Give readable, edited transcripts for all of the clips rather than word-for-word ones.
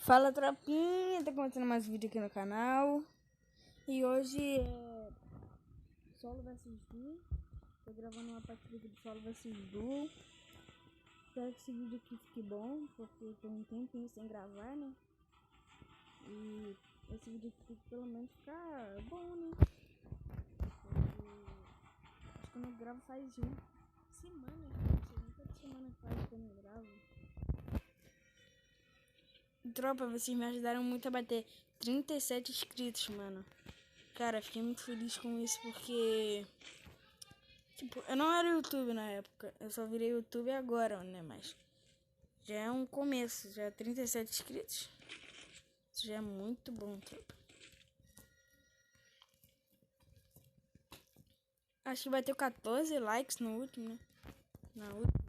Fala, tropinha, tá começando mais um vídeo aqui no canal. E hoje é Solo vs Duo. Tô gravando uma partida aqui de Solo vs Duo. Espero que esse vídeo aqui fique bom, porque eu tô um tempinho sem gravar, né? E esse vídeo aqui pelo menos ficar bom, né? Acho que eu não gravo faz uma semana, não sei nem quantas semanas faz que eu não gravo. Tropa, vocês me ajudaram muito a bater 37 inscritos, mano. Cara, fiquei muito feliz com isso porque... Tipo, eu não era YouTube na época. Eu só virei YouTube agora, né? Mas já é um começo. Já é 37 inscritos. Isso já é muito bom, tropa. Acho que bateu 14 likes no último, né? Na última.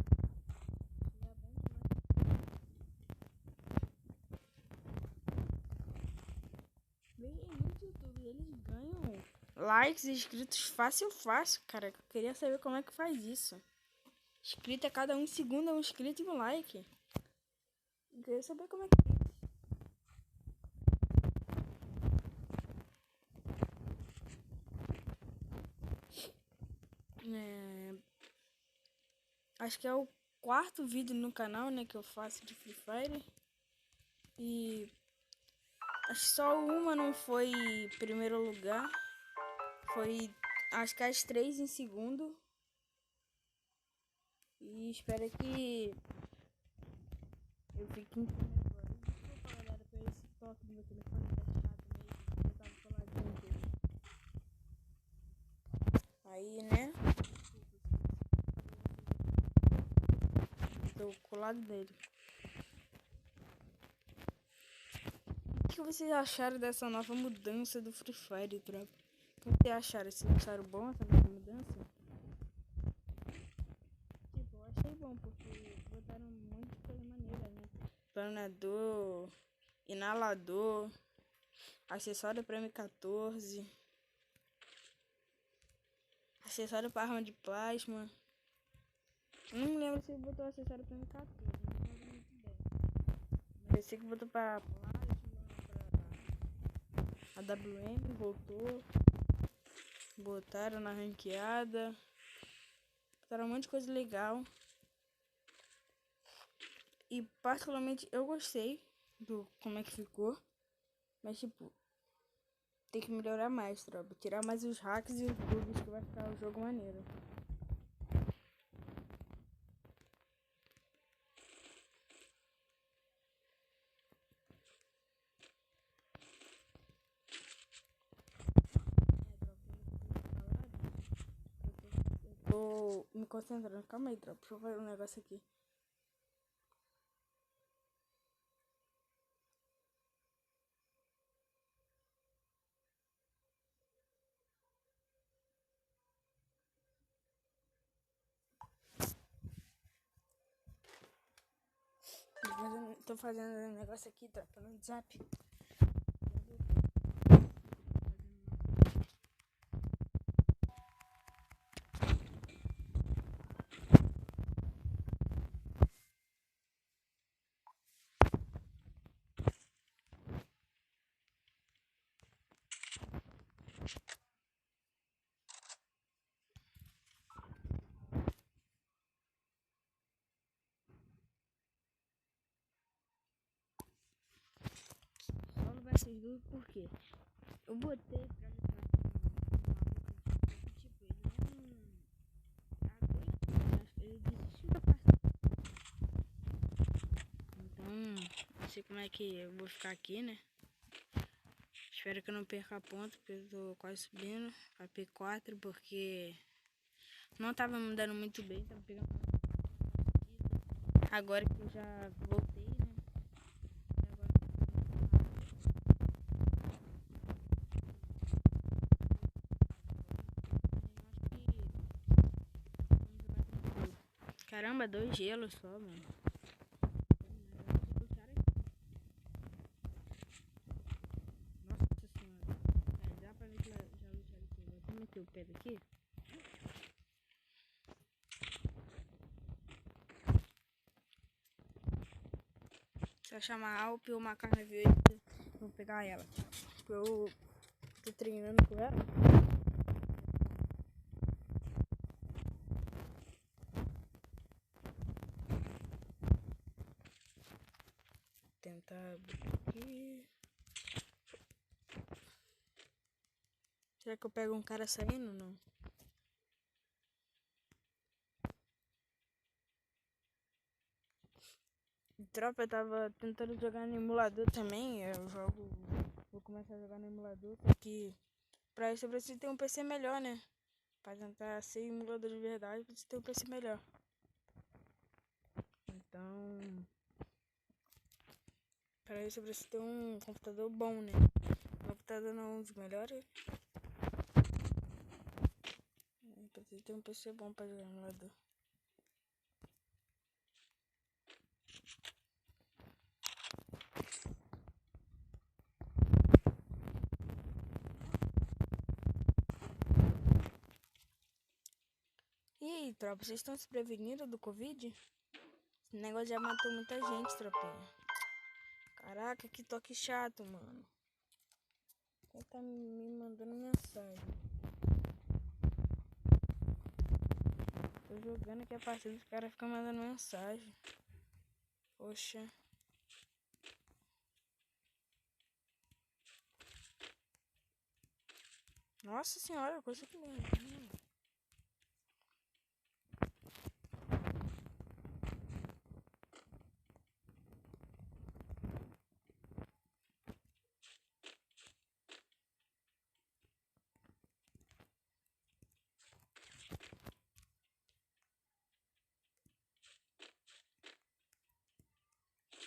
Muitos YouTube, eles ganham likes e inscritos fácil, cara. Eu queria saber como é que faz isso. Inscrito a cada um segundo, é um inscrito e um like. Eu queria saber como é que é. Acho que é o quarto vídeo no canal, né, que eu faço de Free Fire. E acho que só uma não foi primeiro lugar. Foi, acho que as 3 em segundo. E espero que eu fique em primeiro agora. Desculpa, galera, por esse toque do meu telefone, tá chato mesmo. Eu tava coladinho dele. Aí, né? Tô colado dele. O que vocês acharam dessa nova mudança do Free Fire, tropa? O que vocês acharam? Vocês acharam bom essa nova mudança? Tipo, eu achei bom porque botaram muita coisa maneira, né? Planador, inalador, acessório para M14, acessório para arma de plasma. Não lembro se botou acessório para M14, não lembro muito bem. Mas eu sei que botou para plasma, pra AWM, voltou. Botaram na ranqueada. Botaram um monte de coisa legal. E particularmente eu gostei do como é que ficou. Mas tipo, tem que melhorar mais, tropa. Tirar mais os hacks e os bugs que vai ficar o jogo maneiro. Tô me concentrando. Calma aí, tropa. Deixa eu fazer um negócio aqui. Tô fazendo um negócio aqui, tropa, no WhatsApp. Só não vai ser duro porque eu botei pra jogar tipo, ele não aguenta, acho que ele desistiu da partida. Então, não sei como é que eu vou ficar aqui, né? Espero que eu não perca ponto, porque eu tô quase subindo pra P4, porque não tava me dando muito bem, tava pegando. Agora que eu já voltei, né? Caramba, 2 gelos só, mano. Nossa senhora. Dá pra ver que já lutaram aqui. Vou meter o pé daqui. Se eu chamar a Alp ou uma carne verde, vou pegar ela. Eu tô treinando com ela. Tentar abrir aqui. Será que eu pego um cara saindo ou não? Tropa, eu tava tentando jogar no emulador também. Eu jogo. Vou começar a jogar no emulador. Porque pra isso eu preciso ter um PC melhor, né? Pra tentar ser emulador de verdade, eu preciso ter um PC melhor. Então. Pra isso eu preciso ter um computador bom, né? Um computador não é um dos melhores. Eu preciso ter um PC bom pra jogar no emulador. E aí, tropa, vocês estão se prevenindo do Covid? Esse negócio já matou muita gente, tropinha. Caraca, que toque chato, mano. Quem tá me mandando mensagem? Tô jogando aqui a partida, os caras ficam mandando mensagem. Poxa. Nossa senhora, coisa que mesmo.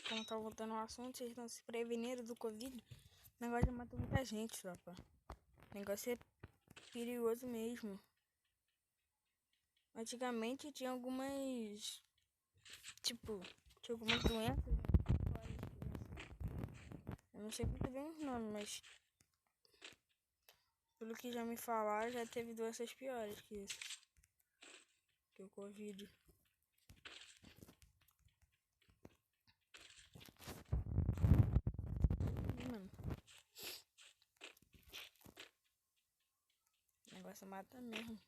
Como tá voltando ao assunto, vocês estão se prevenindo do Covid? O negócio já matou muita gente, tropa. O negócio é perigoso mesmo. Antigamente tinha algumas. Tipo, tinha algumas doenças. Eu não sei muito bem os nomes, mas pelo que já me falaram, já teve doenças piores que isso. Que o Covid. Mano. O negócio mata mesmo.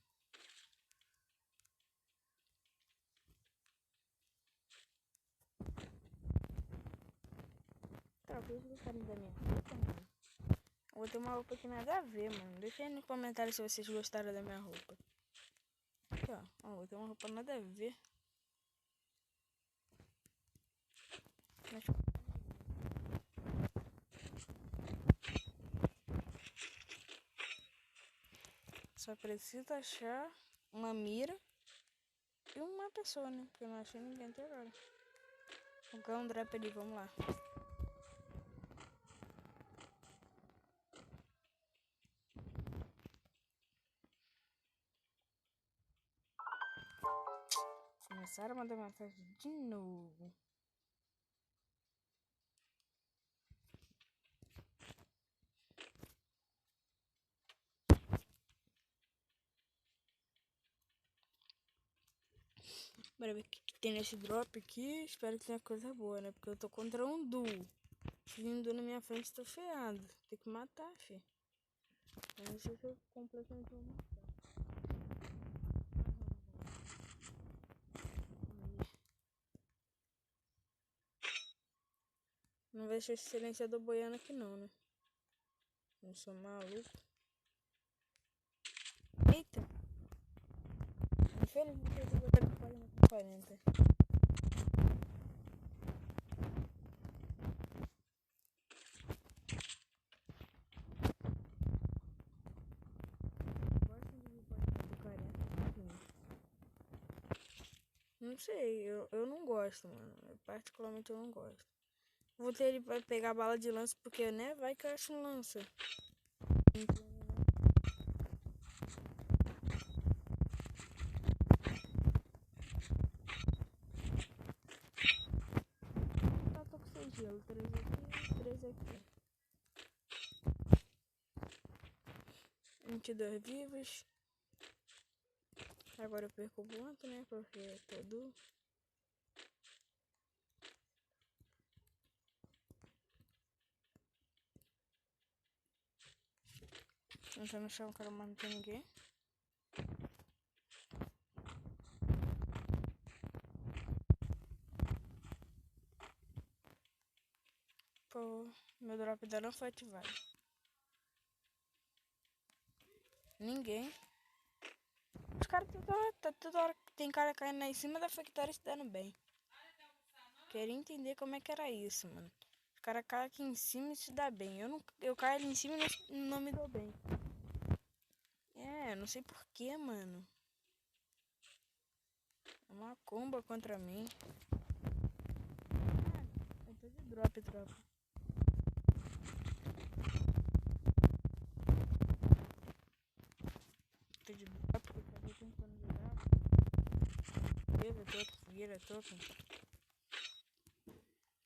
Tá, vocês gostaram da minha roupa, mano? Eu vou ter uma roupa que nada a ver, mano. Deixa aí no comentário se vocês gostaram da minha roupa. Aqui, ó. Ó, vou ter uma roupa nada a ver. Mas... só preciso achar uma mira e uma pessoa, né? Porque eu não achei ninguém até agora. Vou ganhar um drop ali, vamos lá. Começaram a mandar mensagem de novo. Bora ver o que tem nesse drop aqui. Espero que tenha coisa boa, né? Porque eu tô contra um duo. Se vir um duo na minha frente, tô ferrado. Tem que matar, fi. Eu não sei se eu completamente vou matar. Não vai ser esse silenciador boiando aqui não, né? Não sou maluco. Eita! Infelizmente eu vou botar com 40. Não sei, eu não gosto, mano. Particularmente eu não gosto. Vou ter ele pra pegar bala de lança porque, né? Vai que eu acho um lança. Tá, tô com 6 gelo. 3 aqui, 3 aqui. 22 vivos. Agora eu perco o ponto, né? Porque é todo. Entra no chão, cara, mas não tem ninguém. Pô, meu drop ainda não foi ativado. Ninguém. Os caras toda hora que tem cara caindo lá em cima da factory se dando bem. Queria entender como é que era isso, mano. Os caras caem aqui em cima e se dá bem. Eu caio ali em cima e não me dou bem. É, não sei porquê, mano. É uma comba contra mim. Ah, eu tô de drop. Tô de drop, porque eu tava tentando jogar. Fogueira token.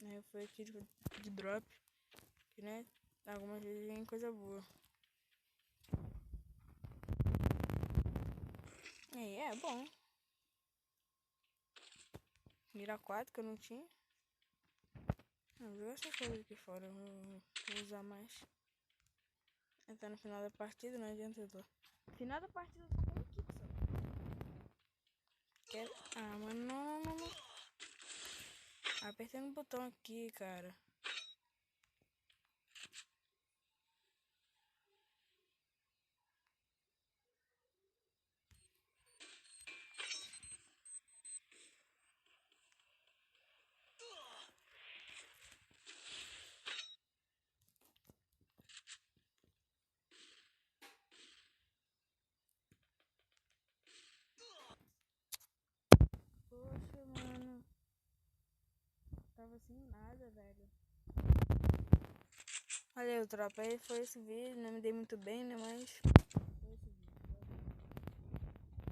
Aí eu fui aqui de drop. Que, né? Algumas vezes vem coisa boa. Aí é bom. Mira 4 que eu não tinha. Não, vou essas coisas aqui fora. Eu vou usar mais. Entrar no final da partida, não adianta eu tô. Final da partida eu tô com um kick só. Ah, mano, não. Apertei no botão aqui, cara. Poxa, mano. Tava sem nada, velho. Olha aí, tropa. Aí foi esse vídeo. Não me dei muito bem, né? Mas